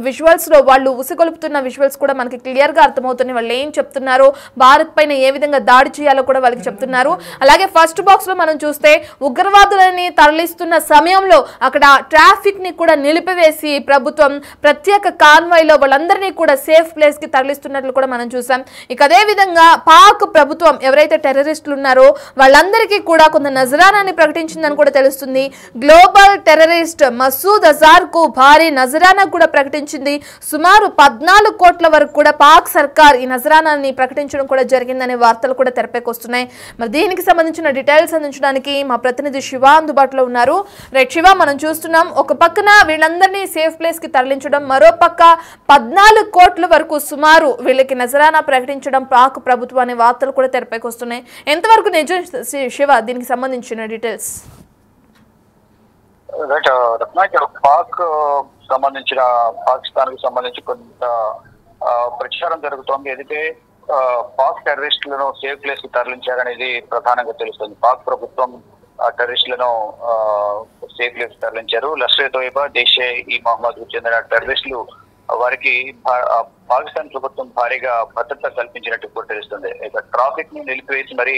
Visuals లో వాళ్ళు ఉసిగొలుపుతున్న visuals కూడా మనకి క్లియర్ గా అర్థమవుతున్నాయి. వాళ్ళు ఏం చెప్తున్నారు, భారత్ పైన ఏ విధంగా దాడి చేయాలో కూడా వాళ్ళకి చెప్తున్నారు. అలాగే ఫస్ట్ బాక్స్ లో మనం చూస్తే ఉగ్రవాదులని తరలిస్తున్న సమయంలో అక్కడ ట్రాఫిక్ ని కూడా నిలిపివేసి ప్రభుత్వం ప్రత్యేక కాన్వాయ్ లో వాళ్ళందరినీ కూడా సేఫ్ ప్లేస్ కి తరలిస్తున్నట్లు కూడా మనం చూసాం. ఇక అదే విధంగా పాక్ ప్రభుత్వం ఎవరైతే టెర్రరిస్టులు ఉన్నారో వాళ్ళందరికీ కూడా కొంత నజరానాన్ని ప్రకటించిందని కూడా తెలుస్తుంది. గ్లోబల్ టెర్రరిస్ట్ మసూద్ అజార్ కు భారీ నజరానా కూడా ప్రకటించింది. సుమారు 14 కోట్ల వరకు కూడా పాక్ సర్కార్ ఈ నజరానాన్ని ప్రకటించడం కూడా జరిగిందనే వార్తలు కూడా తెరపైకి వస్తున్నాయి. మరి దీనికి సంబంధించిన డీటెయిల్స్ అందించడానికి మా ప్రతినిధి శివ అందుబాటులో ఉన్నారు. రైట్ శివ, మనం చూస్తున్నాం ఒక పక్కన వీళ్ళందరినీ సేఫ్ ప్లేస్ కి తరలించడం, మరో పక్క 14 కోట్ల వరకు సుమారు వీళ్ళకి నజరానా ప్రకటించడం పాక్ ప్రభుత్వం అనే వార్తలు కూడా తెరపైకి వస్తున్నాయి. ఎంతవరకు నిజం శివ దీనికి సంబంధించిన డీటెయిల్స్? పాక్ సంబంధించిన పాకిస్తాన్ కు సంబంధించి కొంత ప్రచారం జరుగుతోంది. ఏదైతే పాక్ టెర్రరిస్టులను సేఫ్ ప్లేస్ కి తరలించారనేది ప్రధానంగా తెలుస్తుంది. పాక్ ప్రభుత్వం టెర్రరిస్టులను సేఫ్ ప్లేస్ తరలించారు. లష్కర్ తోయిబా, జైషే ఈ మహమ్మద్ కు చెందిన టెర్రరిస్టులు వారికి పాకిస్తాన్ ప్రభుత్వం భారీగా భద్రత కల్పించినట్టు కూడా తెలుస్తుంది. ఇక ట్రాఫిక్ ని నిలిపివేసి మరి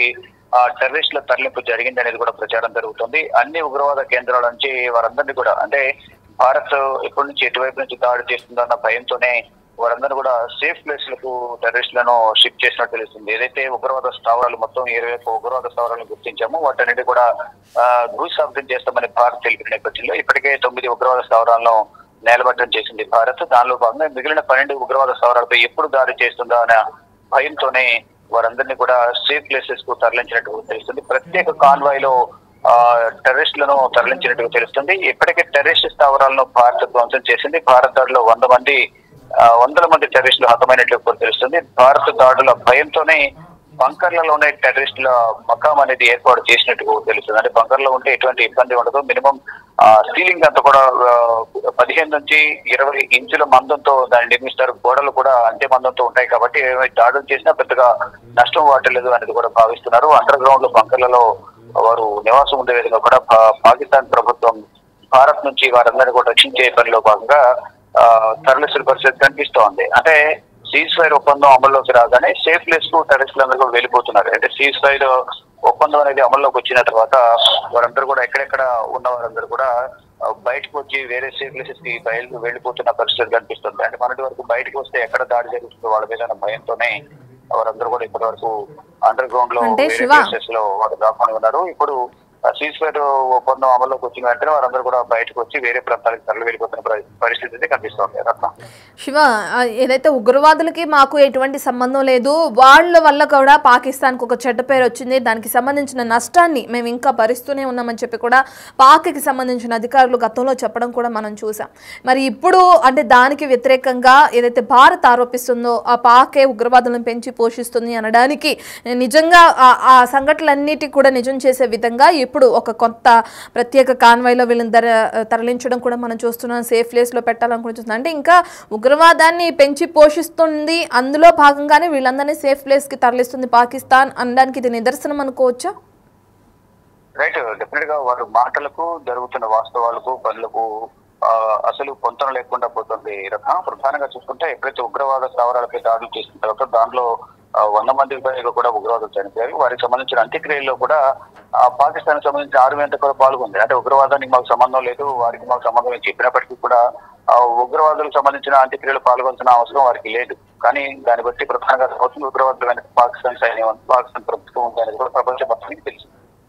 ఆ టెర్రరిస్టుల తరలింపు జరిగింది అనేది కూడా ప్రచారం జరుగుతుంది. అన్ని ఉగ్రవాద కేంద్రాల నుంచి వారందరినీ కూడా, అంటే భారత్ ఎప్పటి నుంచి ఎటువైపు నుంచి దాడి చేస్తుందన్న భయంతోనే వారందరూ కూడా సేఫ్ ప్లేస్లకు టెర్రరిస్టులను షిఫ్ట్ చేసినట్టు తెలుస్తుంది. ఏదైతే ఉగ్రవాద స్థావరాలు మొత్తం 21 ఉగ్రవాద స్థావరాలను గుర్తించామో వాటన్నిటి కూడా భూస్థాపితం చేస్తామని భారత్ తెలిపిన నేపథ్యంలో ఇప్పటికే 9 ఉగ్రవాద స్థావరాలను నేలబట్టం చేసింది భారత్. దానిలో భాగంగా మిగిలిన 12 ఉగ్రవాద స్థావరాలపై ఎప్పుడు దాడి చేస్తుందా అనే భయంతోనే వారందరినీ కూడా సేఫ్ ప్లేసెస్ కు తరలించినట్టు తెలుస్తుంది. ప్రత్యేక కాన్వాయ్ లో టెర్రరిస్టులను తరలించినట్టు తెలుస్తుంది. ఇప్పటికే టెర్రరిస్ట్ స్థావరాలను భారత్ ధ్వంసం చేసింది. భారత్ దాడిలో 100 మంది టెర్రరిస్టులు హతమైనట్లు కూడా తెలుస్తుంది. భారత్ దాడుల భయంతోనే బంకర్లలోనే టెర్రరిస్టుల మకాం అనేది ఏర్పాటు చేసినట్టు తెలుస్తుంది. అంటే బంకర్ లో ఉంటే ఎటువంటి ఇబ్బంది ఉండదు. మినిమం సీలింగ్ అంతా కూడా 15 నుంచి 20 ఇంచుల మందంతో దాన్ని నిర్మిస్తారు. గోడలు కూడా అంతే మందంతో ఉంటాయి కాబట్టి దాడులు చేసినా పెద్దగా నష్టం వాటలేదు అనేది కూడా భావిస్తున్నారు. అండర్ గ్రౌండ్ లో బంకర్లలో వారు నివాసం ఉండే విధంగా కూడా పాకిస్తాన్ ప్రభుత్వం భారత్ నుంచి వారందరినీ కూడా రక్షించే పనిలో భాగంగా తరలిస్తున్న పరిస్థితి కనిపిస్తోంది. అంటే సీజ్ ఫైర్ ఒప్పందం అమల్లోకి రాగానే సేఫ్ ప్లేస్ కు టెర్రరిస్టులందరూ కూడా వెళ్ళిపోతున్నారు. అంటే సీజ్ ఫైర్ ఒప్పందం అనేది అమల్లోకి వచ్చిన తర్వాత వారందరూ కూడా ఎక్కడెక్కడ ఉన్న వారందరూ కూడా బయటకు వచ్చి వేరే సేఫ్ ప్లేసెస్ కి వెళ్ళిపోతున్న పరిస్థితి కనిపిస్తుంది. అంటే మొన్నటి వరకు బయటకు వస్తే ఎక్కడ దాడి జరుగుతుందో వాళ్ళ మీద భయంతోనే వారందరూ కూడా ఇప్పటి వరకు అండర్ గ్రౌండ్ లో వేరే ప్లేసెస్ లో వారు దాక్కుని ఉన్నారు. ఇప్పుడు సీజ్ ఫైర్ ఒప్పందం అమల్లోకి వచ్చిన వెంటనే వారందరూ కూడా బయటకు వచ్చి వేరే ప్రాంతాలకు తరలి వెళ్ళిపోతున్న పరిస్థితి అయితే కనిపిస్తోంది. రత్న శివ, ఏదైతే ఉగ్రవాదులకి మాకు ఎటువంటి సంబంధం లేదు, వాళ్ళ వల్ల కూడా పాకిస్తాన్కి ఒక చెడ్డ పేరు వచ్చింది, దానికి సంబంధించిన నష్టాన్ని మేము ఇంకా భరిస్తూనే ఉన్నామని చెప్పి కూడా పాక్కి సంబంధించిన అధికారులు గతంలో చెప్పడం కూడా మనం చూసాం. మరి ఇప్పుడు అంటే దానికి వ్యతిరేకంగా ఏదైతే భారత్ ఆరోపిస్తుందో ఆ పాకే ఉగ్రవాదులను పెంచి పోషిస్తుంది అనడానికి నిజంగా ఆ సంఘటనలన్నిటి కూడా నిజం చేసే విధంగా ఇప్పుడు ఒక కొత్త ప్రత్యేక కాన్వాయ్లో వీళ్ళని తరలించడం కూడా మనం చూస్తున్నాం. సేఫ్ ప్లేస్లో పెట్టాలని చూస్తున్నాం. అంటే ఇంకా ఉగ్రవాదాన్ని పెంచి పోషిస్తుంది, అందులో భాగంగానే వీళ్ళందరినీ సేఫ్ ప్లేస్ కి తరలిస్తుంది పాకిస్తాన్ అనడానికి ఇది నిదర్శనం అనుకోవచ్చా? రైట్, డెఫినెట్ గా వారు మాటలకు జరుగుతున్న వాస్తవాలకు పనులకు అసలు పొంతన లేకుండా పోతుంది. రత్న ప్రధానంగా చూసుకుంటే ఎప్పుడైతే ఉగ్రవాద స్థావరాలపై దాడులు చేసిన తర్వాత దానిలో 100 మందికి పైగా కూడా ఉగ్రవాదులు చనిపోయారు. వారికి సంబంధించిన అంత్యక్రియల్లో కూడా పాకిస్తాన్ సంబంధించిన ఆర్మీ అంతా కూడా పాల్గొంది. అంటే ఉగ్రవాదానికి మాకు సంబంధం లేదు, వారికి మాకు సంబంధం చెప్పినప్పటికీ కూడా ఉగ్రవాదులకు సంబంధించిన అంత్యక్రియలు పాల్గొనాల్సిన అవసరం వారికి లేదు. కానీ దాన్ని బట్టి ప్రధానంగా ఉగ్రవాదులు వెనక పాకిస్తాన్ సైన్యం, పాకిస్తాన్ ప్రభుత్వం ఉంది అనేది కూడా ప్రపంచ మొత్తానికి తెలుసు.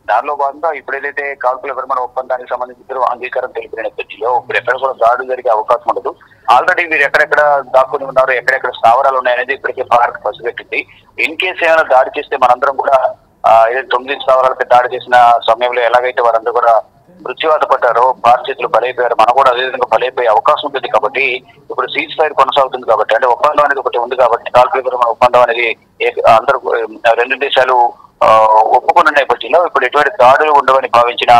దానిలో భాగంగా ఇప్పుడు ఏదైతే కాల్పుల విరమణ ఒప్పందానికి సంబంధించి అంగీకారం తెలిపిన నేపథ్యంలో ఇప్పుడు ఎక్కడ కూడా దాడులు జరిగే అవకాశం ఉండదు. ఆల్రెడీ వీరు ఎక్కడెక్కడ దాక్కుని ఉన్నారు, ఎక్కడెక్కడ స్థావరాలు ఉన్నాయనేది ఇప్పటికే భారత్ పసిగట్టింది. ఇన్ కేసు ఏమైనా దాడి చేస్తే మనందరం కూడా 9 స్థావరాలపై దాడి చేసిన సమయంలో ఎలాగైతే వారందరూ కూడా మృత్యువాత పడ్డారో, బాధ్యతలు బలైపోయారు, మనం కూడా అదేవిధంగా బలైపోయే అవకాశం ఉంటుంది. కాబట్టి ఇప్పుడు సీజ్ ఫైర్ కొనసాగుతుంది కాబట్టి, అంటే ఒప్పందం అనేది ఒకటి ఉంది కాబట్టి కాల్పుల విరమణ ఒప్పందం అనేది అందరూ 2 దేశాలు ఒప్పుకున్న నేపథ్యంలో ఇప్పుడు ఎటువంటి దాడులు ఉండవని భావించిన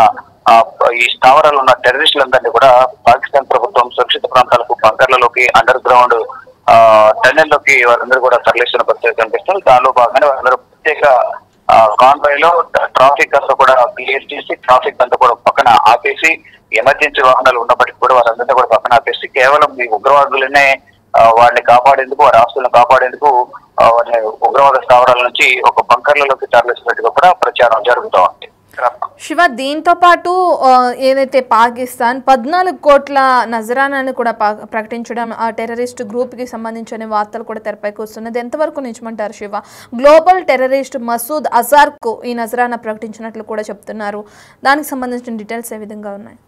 ఈ స్థావరాలు ఉన్న టెర్రరిస్టులందరినీ కూడా పాకిస్తాన్ ప్రభుత్వం సురక్షిత ప్రాంతాలకు, బంకర్లలోకి, అండర్ గ్రౌండ్ టన్నెల్లోకి వారందరూ కూడా తరలిస్తున్న పరిస్థితి కనిపిస్తుంది. దానిలో భాగంగానే వారందరూ ప్రత్యేక కాన్వాయ్ లో ట్రాఫిక్ అంతా కూడా క్లియర్ చేసి, ట్రాఫిక్ అంతా కూడా పక్కన ఆపేసి, ఎమర్జెన్సీ వాహనాలు ఉన్నప్పటికీ కూడా వారందరినీ కూడా పక్కన ఆపేసి కేవలం ఈ ఉగ్రవాదులనే వారిని కాపాడేందుకు, వారి ఆస్తులను కాపాడేందుకు వారిని ఉగ్రవాద స్థావరాల నుంచి ఒక బంకర్లలోకి తరలిస్తున్నట్టుగా కూడా ప్రచారం జరుగుతూ ఉంది. శివ, దీంతో పాటు ఏదైతే పాకిస్తాన్ 14 కోట్ల నజరానాన్ని కూడా ప్రకటించడం ఆ టెర్రరిస్ట్ గ్రూప్కి సంబంధించిన వార్తలు కూడా తెరపైకి వస్తున్నది. ఎంతవరకు నిజమంటారు శివ? గ్లోబల్ టెర్రరిస్ట్ మసూద్ అజార్కు ఈ నజరానా ప్రకటించినట్లు కూడా చెప్తున్నారు. దానికి సంబంధించిన డీటెయిల్స్ ఏ విధంగా ఉన్నాయి?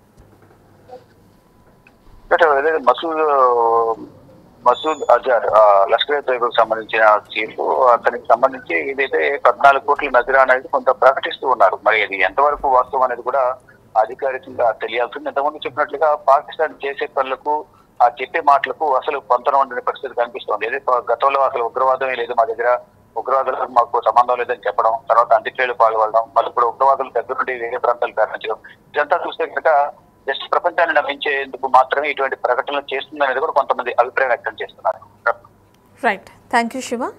మసూద్ అజార్ లష్కర్-e-తోయిబాకు సంబంధించిన చీఫ్. అతనికి సంబంధించి ఏదైతే 14 కోట్ల నజరానా అనేది కొంత ప్రకటిస్తూ ఉన్నారు. మరి అది ఎంతవరకు వాస్తవం అనేది కూడా అధికారికంగా తెలియాల్సింది. ఇంతకుముందు చెప్పినట్లుగా పాకిస్తాన్ చేసే పనులకు, ఆ చెప్పే మాటలకు అసలు పొంతన ఉండే పరిస్థితి కనిపిస్తోంది. ఏదైతే గతంలో అసలు ఉగ్రవాదమే లేదు మా దగ్గర, ఉగ్రవాదులకు మాకు సంబంధం లేదని చెప్పడం, తర్వాత అంత్యక్రియలు పాల్గొనడం, మళ్ళీ ఇప్పుడు ఉగ్రవాదులు దగ్గర నుండి వేరే ప్రాంతాలు ప్రయాణించడం, ఇదంతా చూస్తే కనుక జస్ట్ ప్రపంచాన్ని నమ్మించేందుకు మాత్రమే ఇటువంటి ప్రకటనలు చేస్తుందనేది కూడా కొంతమంది అభిప్రాయం వ్యక్తం చేస్తున్నారు. Right, thank you Shiva.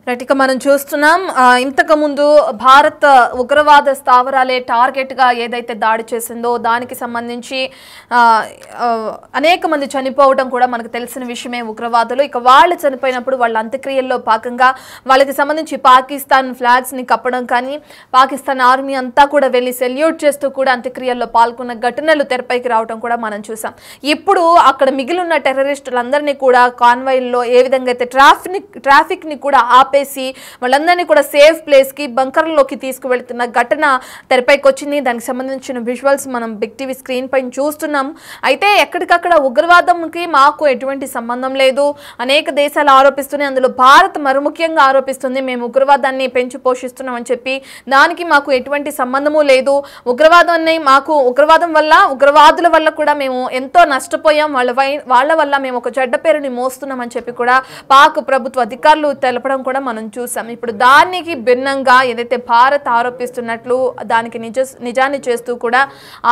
Right, ఇక మనం చూస్తున్నాం ఇంతకుముందు భారత్ ఉగ్రవాద స్థావరాలే టార్గెట్గా ఏదైతే దాడి చేసిందో దానికి సంబంధించి అనేక మంది చనిపోవడం కూడా మనకు తెలిసిన విషయమే. ఉగ్రవాదులు ఇక వాళ్ళు చనిపోయినప్పుడు వాళ్ళ అంత్యక్రియల్లో భాగంగా వాళ్ళకి సంబంధించి పాకిస్తాన్ ఫ్లాగ్స్ని కప్పడం కానీ, పాకిస్తాన్ ఆర్మీ అంతా కూడా వెళ్ళి సెల్యూట్ చేస్తూ కూడా అంత్యక్రియల్లో పాల్గొన్న ఘటనలు తెరపైకి రావడం కూడా మనం చూసాం. ఇప్పుడు అక్కడ మిగిలిన టెర్రరిస్టులందరినీ కూడా కాన్వాయ్లో ఏ విధంగా అయితే ట్రాఫిక్ని కూడా వాళ్ళందరినీ కూడా సేఫ్ ప్లేస్ కి, బంకర్లోకి తీసుకువెళ్తున్న ఘటన తెరపైకి వచ్చింది. దానికి సంబంధించిన విజువల్స్ మనం బిగ్ టీవీ స్క్రీన్ పైన చూస్తున్నాం. అయితే ఎక్కడికక్కడ ఉగ్రవాదంకి మాకు ఎటువంటి సంబంధం లేదు, అనేక దేశాలు ఆరోపిస్తున్నాయి, అందులో భారత్ మరుముఖ్యంగా ఆరోపిస్తుంది మేము ఉగ్రవాదాన్ని పెంచి పోషిస్తున్నాం అని చెప్పి. దానికి మాకు ఎటువంటి సంబంధము లేదు, ఉగ్రవాదం వల్ల, ఉగ్రవాదుల వల్ల కూడా మేము ఎంతో నష్టపోయాం, వాళ్ళ వల్ల మేము ఒక చెడ్డ పేరుని మోస్తున్నాం అని చెప్పి కూడా పాక్ ప్రభుత్వ అధికారులు తెలపడం కూడా మనం చూసాం. ఇప్పుడు దానికి భిన్నంగా ఏదైతే భారత్ ఆరోపిస్తున్నట్లు దానికి నిజాన్ని చేస్తూ కూడా,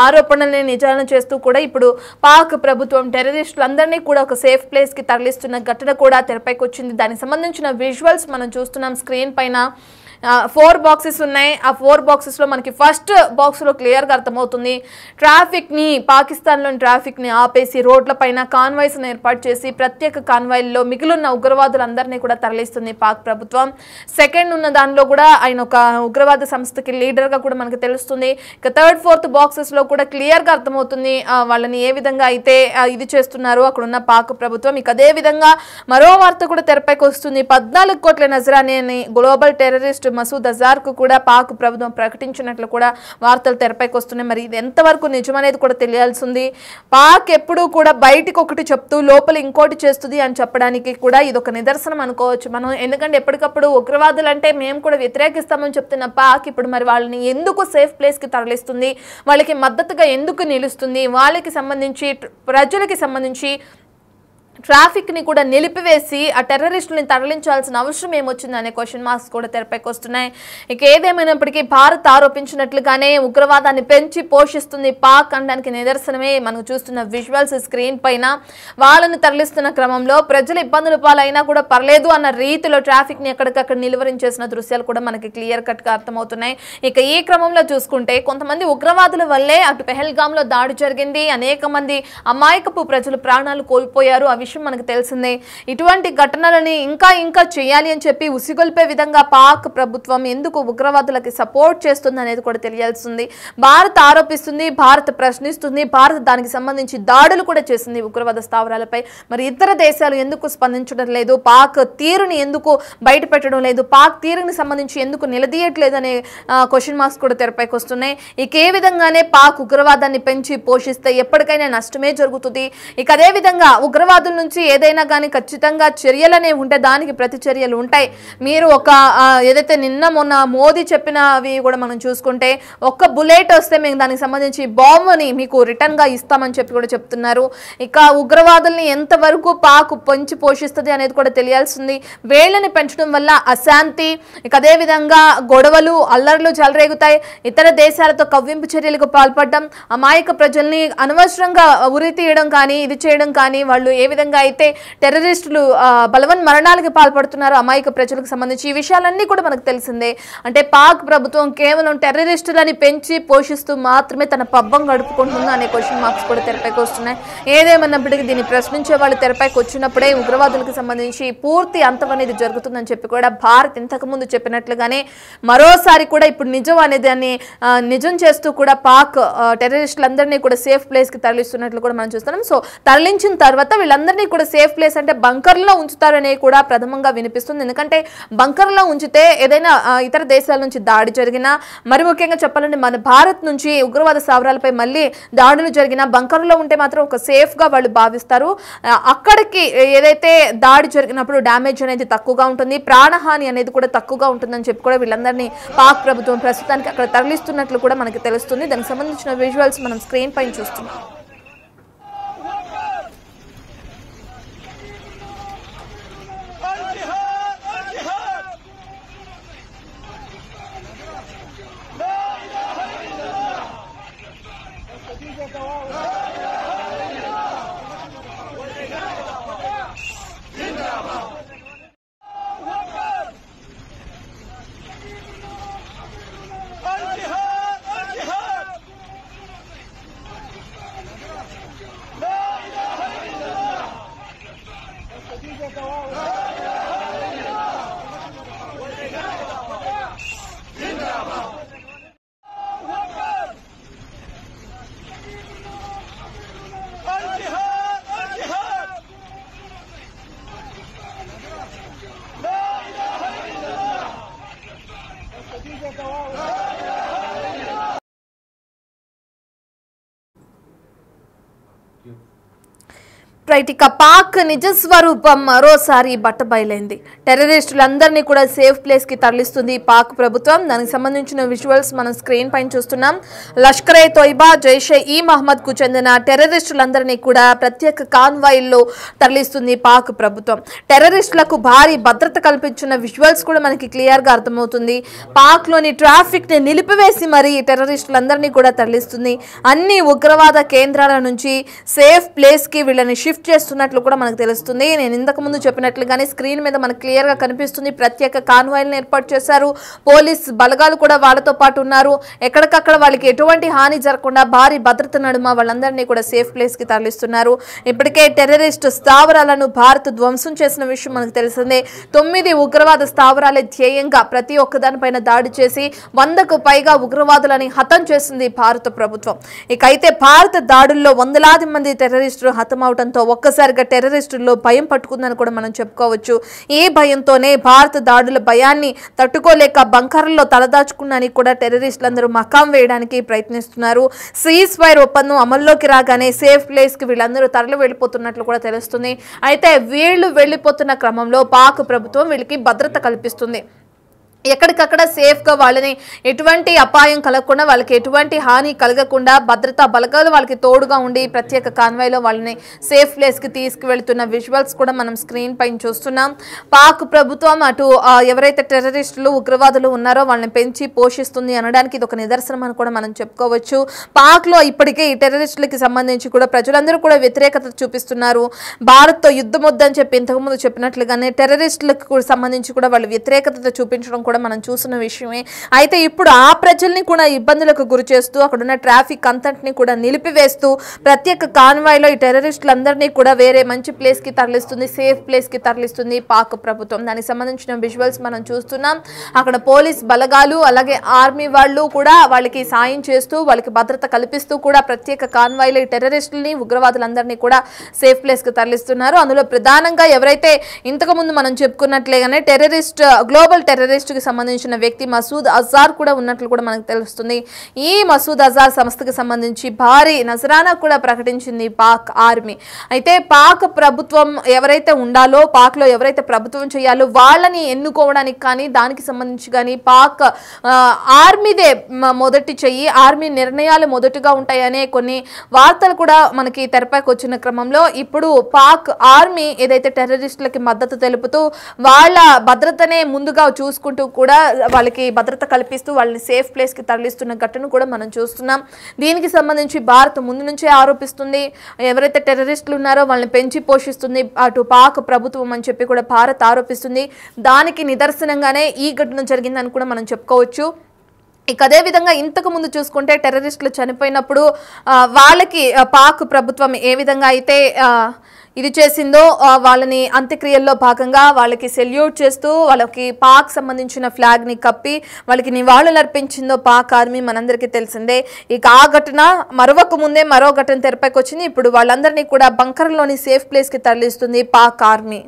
ఆరోపణల్ని నిజాలను చేస్తూ కూడా ఇప్పుడు పాక్ ప్రభుత్వం టెర్రరిస్టులందరినీ కూడా ఒక సేఫ్ ప్లేస్ కి తరలిస్తున్న ఘటన కూడా తెరపైకి వచ్చింది. దానికి సంబంధించిన విజువల్స్ మనం చూస్తున్నాం స్క్రీన్ పైన. 4 బాక్సెస్ ఉన్నాయి. ఆ 4 బాక్సెస్లో మనకి ఫస్ట్ బాక్స్లో క్లియర్గా అర్థమవుతుంది ట్రాఫిక్ని, పాకిస్తాన్లోని ట్రాఫిక్ని ఆపేసి రోడ్లపైన కాన్వాయ్స్ని ఏర్పాటు చేసి ప్రత్యేక కాన్వాయ్ల్లో మిగిలిన ఉగ్రవాదులందరినీ కూడా తరలిస్తుంది పాక్ ప్రభుత్వం. సెకండ్ ఉన్న దానిలో కూడా ఆయన ఒక ఉగ్రవాద సంస్థకి లీడర్గా కూడా మనకు తెలుస్తుంది. ఇక 3rd, 4th బాక్సెస్లో కూడా క్లియర్గా అర్థమవుతుంది వాళ్ళని ఏ విధంగా అయితే ఇది చేస్తున్నారు అక్కడ ఉన్న పాక్ ప్రభుత్వం. ఇక అదే విధంగా మరో వార్త కూడా తెరపైకి వస్తుంది. 14 కోట్ల నజరానీ అని గ్లోబల్ టెర్రరిస్ట్ మసూద్ అజార్కు కూడా పాక్ ప్రభుత్వం ప్రకటించినట్లు కూడా వార్తలు తెరపైకి వస్తున్నాయి. మరి ఇది ఎంతవరకు నిజమనేది కూడా తెలియాల్సింది. పాక్ ఎప్పుడూ కూడా బయటికి ఒకటి చెప్తూ లోపల ఇంకోటి చేస్తుంది అని చెప్పడానికి కూడా ఇది ఒక నిదర్శనం అనుకోవచ్చు మనం. ఎందుకంటే ఎప్పటికప్పుడు ఉగ్రవాదులు అంటే మేము కూడా వ్యతిరేకిస్తామని చెప్తున్న పాక్ ఇప్పుడు మరి వాళ్ళని ఎందుకు సేఫ్ ప్లేస్కి తరలిస్తుంది, వాళ్ళకి మద్దతుగా ఎందుకు నిలుస్తుంది, వాళ్ళకి సంబంధించి ప్రజలకి సంబంధించి ట్రాఫిక్ని కూడా నిలిపివేసి ఆ టెర్రరిస్టులని తరలించాల్సిన అవసరం ఏమొచ్చింది అనే క్వశ్చన్ మార్క్స్ కూడా తెరపైకి వస్తున్నాయి. ఇక ఏదేమైనప్పటికీ భారత్ ఆరోపించినట్లుగానే ఉగ్రవాదాన్ని పెంచి పోషిస్తుంది పాక్ అనడానికి నిదర్శనమే మనం చూస్తున్న విజువల్స్ స్క్రీన్ పైన. వాళ్ళని తరలిస్తున్న క్రమంలో ప్రజలు ఇబ్బందులు పాలైనా కూడా పర్లేదు అన్న రీతిలో ట్రాఫిక్ని ఎక్కడికక్కడ నిలువరించేసిన దృశ్యాలు కూడా మనకి క్లియర్ కట్గా అర్థమవుతున్నాయి. ఇక ఈ క్రమంలో చూసుకుంటే కొంతమంది ఉగ్రవాదుల వల్లే అటు పెహల్గాంలో దాడి జరిగింది, అనేక మంది అమాయకపు ప్రజలు ప్రాణాలు కోల్పోయారు. ఆ విషయం మనకు తెలిసిందే. ఇటువంటి ఘటనలని ఇంకా చేయాలి అని చెప్పి ఉసిగొల్పే విధంగా పాక్ ప్రభుత్వం ఎందుకు ఉగ్రవాదులకి సపోర్ట్ చేస్తుంది అనేది కూడా తెలియాల్సింది. భారత్ ఆరోపిస్తుంది, భారత్ ప్రశ్నిస్తుంది, భారత్ దానికి సంబంధించి దాడులు కూడా చేసింది ఉగ్రవాద స్థావరాలపై. మరి ఇతర దేశాలు ఎందుకు స్పందించడం లేదు, పాక్ తీరుని ఎందుకు బయట పెట్టడం లేదు, పాక్ తీరుని సంబంధించి ఎందుకు నిలదీయట్లేదు అనే క్వశ్చన్ మార్క్స్ కూడా తెరపైకి వస్తున్నాయి. ఇక ఏ విధంగానే పాక్ ఉగ్రవాదాన్ని పెంచి పోషిస్తే ఎప్పటికైనా నష్టమే జరుగుతుంది. ఇక అదే విధంగా ఉగ్రవాదుల నుంచి ఏదైనా కానీ ఖచ్చితంగా చర్యలనే ఉంటే దానికి ప్రతి చర్యలు ఉంటాయి. మీరు ఒక ఏదైతే నిన్న మొన్న మోదీ చెప్పినవి కూడా మనం చూసుకుంటే ఒక్క బుల్లెట్ వస్తే మేము దానికి సంబంధించి బాంబుని మీకు రిటర్న్గా ఇస్తామని చెప్పి కూడా చెప్తున్నారు. ఇక ఉగ్రవాదుల్ని ఎంతవరకు పాక్ పెంచి పోషిస్తుంది అనేది కూడా తెలియాల్సింది. వేళ్ళని పెంచడం వల్ల అశాంతి, ఇక అదేవిధంగా గొడవలు, అల్లర్లు చెలరేగుతాయి. ఇతర దేశాలతో కవ్వింపు చర్యలకు పాల్పడడం, అమాయక ప్రజల్ని అనవసరంగా ఉరి తీయడం కానీ, ఇది చేయడం కానీ, వాళ్ళు ఏ విధంగా విధంగా అయితే టెర్రరిస్టులు బలవన్ మరణాలకు పాల్పడుతున్నారు అమాయక ప్రజలకు సంబంధించి ఈ విషయాలన్నీ కూడా మనకు తెలిసిందే. అంటే పాక్ ప్రభుత్వం కేవలం టెర్రరిస్టులని పెంచి పోషిస్తూ మాత్రమే తన పబ్బం గడుపుకుంటుందా అనే క్వశ్చన్ మార్క్స్ కూడా తెరపైకి వస్తున్నాయి. ఏదేమన్నప్పటికీ దీన్ని ప్రశ్నించే వాళ్ళు తెరపైకి వచ్చినప్పుడే ఉగ్రవాదులకు సంబంధించి పూర్తి అంతం అనేది జరుగుతుందని చెప్పి కూడా భారత్ ఇంతకు ముందు చెప్పినట్లుగానే మరోసారి కూడా ఇప్పుడు నిజం అనే దాన్ని నిజం చేస్తూ కూడా పాక్ టెర్రరిస్టులందరినీ కూడా సేఫ్ ప్లేస్ కి తరలిస్తున్నట్లు కూడా మనం చూస్తున్నాం. సో తరలించిన తర్వాత వీళ్ళందరినీ కూడా సేఫ్ ప్లేస్ అంటే బంకర్లో ఉంచుతారనే కూడా ప్రథమంగా వినిపిస్తుంది. ఎందుకంటే బంకర్లో ఉంచితే ఏదైనా ఇతర దేశాల నుంచి దాడి జరిగినా, మరి ముఖ్యంగా చెప్పాలంటే మన భారత్ నుంచి ఉగ్రవాద స్థావరాలపై మళ్ళీ దాడులు జరిగినా బంకర్లో ఉంటే మాత్రం ఒక సేఫ్ గా వాళ్ళు భావిస్తారు. అక్కడికి ఏదైతే దాడి జరిగినప్పుడు డ్యామేజ్ అనేది తక్కువగా ఉంటుంది, ప్రాణహాని అనేది కూడా తక్కువగా ఉంటుందని చెప్పి కూడా వీళ్ళందరినీ పాక్ ప్రభుత్వం ప్రస్తుతానికి అక్కడ తరలిస్తున్నట్లు కూడా మనకి తెలుస్తుంది. దానికి సంబంధించిన విజువల్స్ మనం స్క్రీన్ పైన చూస్తున్నాం. రైట్, ఇక పాక్ నిజ స్వరూపం మరోసారి బట్టబయలైంది. టెర్రరిస్టులందరినీ కూడా సేఫ్ ప్లేస్ కి తరలిస్తుంది పాక్ ప్రభుత్వం. దానికి సంబంధించిన విజువల్స్ మనం స్క్రీన్ పైన చూస్తున్నాం. లష్కరే తోయిబా, జైషే ఈ మహమ్మద్ కు చెందిన టెర్రరిస్టులందరినీ కూడా ప్రత్యేక కాన్వాయిల్లో తరలిస్తుంది పాక్ ప్రభుత్వం. టెర్రరిస్టులకు భారీ భద్రత కల్పించిన విజువల్స్ కూడా మనకి క్లియర్ గా అర్థమవుతుంది. పాక్ లోని ట్రాఫిక్ ని నిలిపివేసి మరి టెర్రరిస్టులందరినీ కూడా తరలిస్తుంది. అన్ని ఉగ్రవాద కేంద్రాల నుంచి సేఫ్ ప్లేస్ కి వీళ్ళని షిఫ్ట్ చేస్తున్నట్లు కూడా మనకు తెలుస్తుంది. నేను ఇంతకు ముందు చెప్పినట్లుగానే స్క్రీన్ మీద మనకు క్లియర్ గా కనిపిస్తుంది. ప్రత్యేక కాన్వాయిలను ఏర్పాటు చేశారు. పోలీస్ బలగాలు కూడా వాళ్ళతో పాటు ఉన్నారు. ఎక్కడికక్కడ వాళ్ళకి ఎటువంటి హాని జరగకుండా భారీ భద్రత నడుమ వాళ్ళందరినీ కూడా సేఫ్ ప్లేస్ కి తరలిస్తున్నారు. ఇప్పటికే టెర్రరిస్ట్ స్థావరాలను భారత్ ధ్వంసం చేసిన విషయం మనకు తెలిసిందే. 9 ఉగ్రవాద స్థావరాలే ధ్యేయంగా ప్రతి ఒక్కదానిపైన దాడి చేసి 100కు పైగా ఉగ్రవాదులని హతం చేసింది భారత ప్రభుత్వం. ఇకైతే భారత దాడుల్లో వందలాది మంది టెర్రరిస్టులు హతమవడంతో ఒక్కసారిగా టెర్రరిస్టుల్లో భయం పట్టుకుందని కూడా మనం చెప్పుకోవచ్చు. ఈ భయంతోనే భారత దాడుల భయాన్ని తట్టుకోలేక బంకర్లలో తలదాచుకున్నాని కూడా టెర్రరిస్టులందరూ మకాం వేయడానికి ప్రయత్నిస్తున్నారు. సీజ్ ఫైర్ ఒప్పందం అమల్లోకి రాగానే సేఫ్ ప్లేస్ కి వీళ్ళందరూ తరలి వెళ్ళిపోతున్నట్లు కూడా తెలుస్తుంది. అయితే వీళ్ళు వెళ్ళిపోతున్న క్రమంలో పాక్ ప్రభుత్వం వీళ్ళకి భద్రత కల్పిస్తుంది. ఎక్కడికక్కడ సేఫ్గా వాళ్ళని ఎటువంటి అపాయం కలగకుండా, వాళ్ళకి ఎటువంటి హాని కలగకుండా భద్రతా బలగాలు వాళ్ళకి తోడుగా ఉండి ప్రత్యేక కాన్వాయ్లో వాళ్ళని సేఫ్ ప్లేస్కి తీసుకువెళ్తున్న విజువల్స్ కూడా మనం స్క్రీన్ పైన చూస్తున్నాం. పాక్ ప్రభుత్వం అటు ఎవరైతే టెర్రరిస్టులు ఉగ్రవాదులు ఉన్నారో వాళ్ళని పెంచి పోషిస్తుంది అనడానికి ఇది ఒక నిదర్శనం అని కూడా మనం చెప్పుకోవచ్చు. పాక్లో ఇప్పటికే ఈ టెర్రరిస్టులకి సంబంధించి కూడా ప్రజలందరూ కూడా వ్యతిరేకత చూపిస్తున్నారు. భారత్తో యుద్ధం వద్దని చెప్పి ఇంతకుముందు చెప్పినట్లుగానే టెర్రరిస్టులకు సంబంధించి కూడా వాళ్ళు వ్యతిరేకత చూపించడం కూడా మనం చూసిన విషయమే. అయితే ఇప్పుడు ఆ ప్రజల్ని కూడా ఇబ్బందులకు గురి చేస్తూ అక్కడున్న ట్రాఫిక్ అంతటిని కూడా నిలిపివేస్తూ ప్రత్యేక కాన్వాయ్లో ఈ టెర్రరిస్టులందరినీ కూడా వేరే మంచి ప్లేస్ కి తరలిస్తుంది, సేఫ్ ప్లేస్ కి తరలిస్తుంది పాక్ ప్రభుత్వం. దానికి సంబంధించిన విజువల్స్ మనం చూస్తున్నాం. అక్కడ పోలీస్ బలగాలు అలాగే ఆర్మీ వాళ్ళు కూడా వాళ్ళకి సాయం చేస్తూ వాళ్ళకి భద్రత కల్పిస్తూ కూడా ప్రత్యేక కాన్వాయ్లో ఈ టెర్రరిస్టులని ఉగ్రవాదులందరినీ కూడా సేఫ్ ప్లేస్ కి తరలిస్తున్నారు. అందులో ప్రధానంగా ఎవరైతే ఇంతకు ముందు మనం చెప్పుకున్నట్లేగానే గ్లోబల్ టెర్రరిస్ట్ కి సంబంధించిన వ్యక్తి మసూద్ అజార్ కూడా ఉన్నట్లు కూడా మనకు తెలుస్తుంది. ఈ మసూద్ అజార్ సంస్థకి సంబంధించి భారీ నజరానా కూడా ప్రకటించింది పాక్ ఆర్మీ. అయితే పాక్ ప్రభుత్వం ఎవరైతే ఉండాలో, పాక్ లో ఎవరైతే ప్రభుత్వం చేయాలో వాళ్ళని ఎన్నుకోవడానికి కానీ దానికి సంబంధించి కానీ పాక్ ఆర్మీదే మొదటి చెయ్యి, ఆర్మీ నిర్ణయాలు మొదటిగా ఉంటాయనే కొన్ని వార్తలు కూడా మనకి తెరపైకి వచ్చిన క్రమంలో ఇప్పుడు పాక్ ఆర్మీ ఏదైతే టెర్రరిస్టులకి మద్దతు తెలుపుతూ వాళ్ళ భద్రతనే ముందుగా చూసుకుంటూ కూడా వాళ్ళకి భద్రత కల్పిస్తూ వాళ్ళని సేఫ్ ప్లేస్కి తరలిస్తున్న ఘటన కూడా మనం చూస్తున్నాం. దీనికి సంబంధించి భారత్ ముందు నుంచే ఆరోపిస్తుంది, ఎవరైతే టెర్రరిస్టులు ఉన్నారో వాళ్ళని పెంచి పోషిస్తుంది అటు పాక్ ప్రభుత్వం అని చెప్పి కూడా భారత్ ఆరోపిస్తుంది. దానికి నిదర్శనంగానే ఈ ఘటన జరిగిందని కూడా మనం చెప్పుకోవచ్చు. ఇక అదే విధంగా ఇంతకు ముందు చూసుకుంటే టెర్రరిస్టులు చనిపోయినప్పుడు వాళ్ళకి పాక్ ప్రభుత్వం ఏ విధంగా అయితే ఇది చేసిందో వాళ్ళని అంత్యక్రియల్లో భాగంగా వాళ్ళకి సెల్యూట్ చేస్తూ వాళ్ళకి పాక్ సంబంధించిన ఫ్లాగ్ని కప్పి వాళ్ళకి నివాళులు అర్పించిందో పాక్ ఆర్మీ మనందరికీ తెలిసిందే. ఇక ఆ ఘటన మరొక ముందే మరో ఘటన తెరపైకి వచ్చింది. ఇప్పుడు వాళ్ళందరినీ కూడా బంకర్లోని సేఫ్ ప్లేస్కి తరలిస్తుంది పాక్ ఆర్మీ.